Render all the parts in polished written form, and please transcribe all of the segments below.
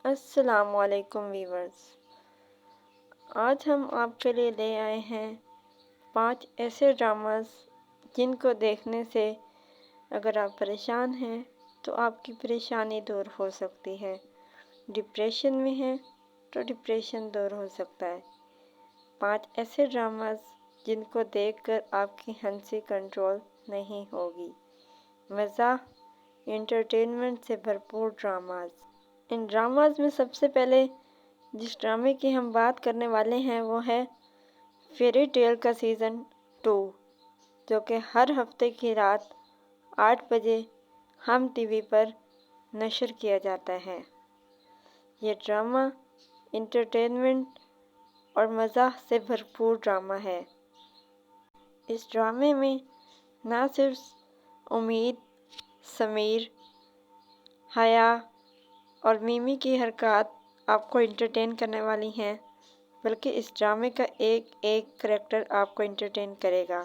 السلام علیکم ویورز، آج ہم آپ کے لیے لے آئے ہیں 5 ایسے ڈراماز جن کو دیکھنے سے اگر آپ پریشان ہیں تو آپ کی پریشانی دور ہو سکتی ہے، ڈپریشن میں ہیں تو ڈپریشن دور ہو سکتا ہے۔ 5 ایسے ڈراماز جن کو دیکھ کر آپ کی ہنسی کنٹرول نہیں ہوگی، مزاح، انٹرٹینمنٹ سے بھرپور ڈراماز۔ ان ڈراماز میں سب سے پہلے جس ڈرامے کی ہم بات کرنے والے ہیں وہ ہے فیری ٹیل کا سیزن 2، جو کہ ہر ہفتے کی رات 8 بجے ہم ٹی وی پر نشر کیا جاتا ہے۔ یہ ڈرامہ انٹرٹینمنٹ اور مزاح سے بھرپور ڈرامہ ہے۔ اس ڈرامے میں نہ صرف امید، سمیر، حیا اور میمی کی حرکات آپ کو انٹرٹین کرنے والی ہیں، بلکہ اس ڈرامے کا ایک ایک کریکٹر آپ کو انٹرٹین کرے گا۔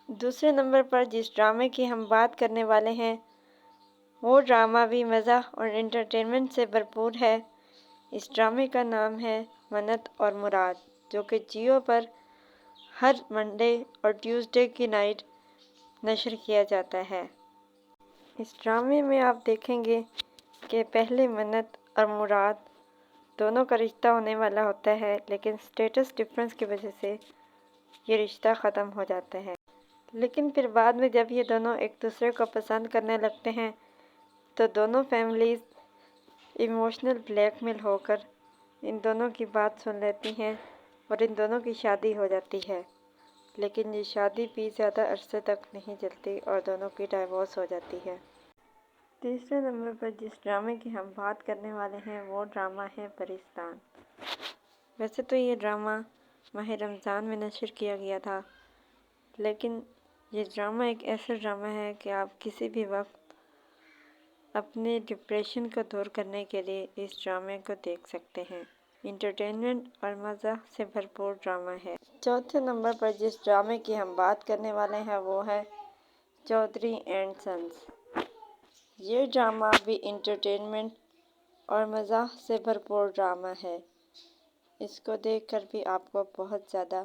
دوسرے نمبر پر جس ڈرامے کی ہم بات کرنے والے ہیں وہ ڈرامہ بھی مزاح اور انٹرٹینمنٹ سے بھرپور ہے۔ اس ڈرامے کا نام ہے منت اور مراد، جو کہ جیو پر ہر منڈے اور ٹیوزڈے کی نائٹ نشر کیا جاتا ہے۔ اس ڈرامے میں آپ دیکھیں گے کہ پہلے منت اور مراد دونوں کا رشتہ ہونے والا ہوتا ہے، لیکن اسٹیٹس ڈفرینس کی وجہ سے یہ رشتہ ختم ہو جاتا ہے۔ لیکن پھر بعد میں جب یہ دونوں ایک دوسرے کو پسند کرنے لگتے ہیں تو دونوں فیملیز ایموشنل بلیک میل ہو کر ان دونوں کی بات سن لیتی ہیں اور ان دونوں کی شادی ہو جاتی ہے، لیکن یہ شادی بھی زیادہ عرصے تک نہیں چلتی اور دونوں کی ڈائیورس ہو جاتی ہے۔ تیسرے نمبر پر جس ڈرامے کی ہم بات کرنے والے ہیں وہ ڈرامہ ہے پرستان۔ ویسے تو یہ ڈرامہ ماہ رمضان میں نشر کیا گیا تھا، لیکن یہ ڈرامہ ایک ایسا ڈرامہ ہے کہ آپ کسی بھی وقت اپنے ڈپریشن کو دور کرنے کے لیے اس ڈرامے کو دیکھ سکتے ہیں۔ انٹرٹینمنٹ اور مزاح سے بھرپور ڈرامہ ہے۔ چوتھے نمبر پر جس ڈرامے کی ہم بات کرنے والے ہیں وہ ہے چودھری اینڈ سنز۔ یہ ڈرامہ بھی انٹرٹینمنٹ اور مزاح سے بھرپور ڈرامہ ہے۔ اس کو دیکھ کر بھی آپ کو بہت زیادہ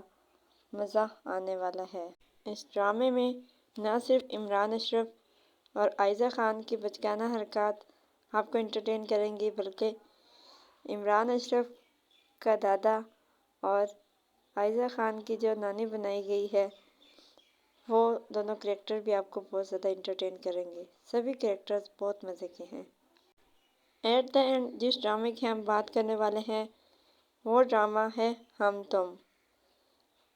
مزہ آنے والا ہے۔ اس ڈرامے میں نہ صرف عمران اشرف اور آئزہ خان کی بچگانہ حرکات آپ کو انٹرٹین کریں گی، بلکہ عمران اشرف کا دادا اور آئزہ خان کی جو نانی بنائی گئی ہے وہ دونوں کریکٹر بھی آپ کو بہت زیادہ انٹرٹین کریں گے۔ سبھی کریکٹرز بہت مزے کے ہیں۔ ایٹ دا اینڈ جس ڈرامے کی ہم بات کرنے والے ہیں وہ ڈرامہ ہے ہم تم۔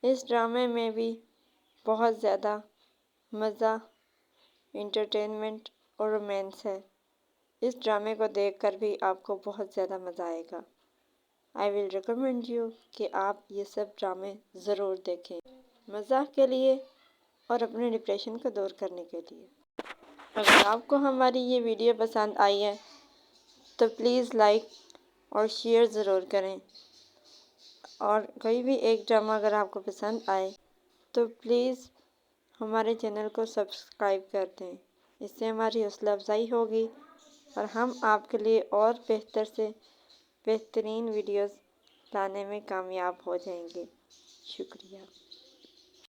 اس ڈرامے میں بھی بہت زیادہ مزہ، انٹرٹینمنٹ اور رومانس ہے۔ اس ڈرامے کو دیکھ کر بھی آپ کو بہت زیادہ مزہ آئے گا۔ آئی ول ریکمینڈ یو کہ آپ یہ سب ڈرامے ضرور دیکھیں، مزاح کے لیے اور اپنے ڈپریشن کو دور کرنے کے لیے۔ اگر آپ کو ہماری یہ ویڈیو پسند آئی ہے تو پلیز لائک اور شیئر ضرور کریں، اور کوئی بھی ایک ڈرامہ اگر آپ کو پسند آئے تو پلیز ہمارے چینل کو سبسکرائب کر دیں۔ اس سے ہماری حوصلہ افزائی ہوگی اور ہم آپ کے لیے اور بہتر سے بہترین ویڈیوز لانے میں کامیاب ہو جائیں گے۔ شکریہ۔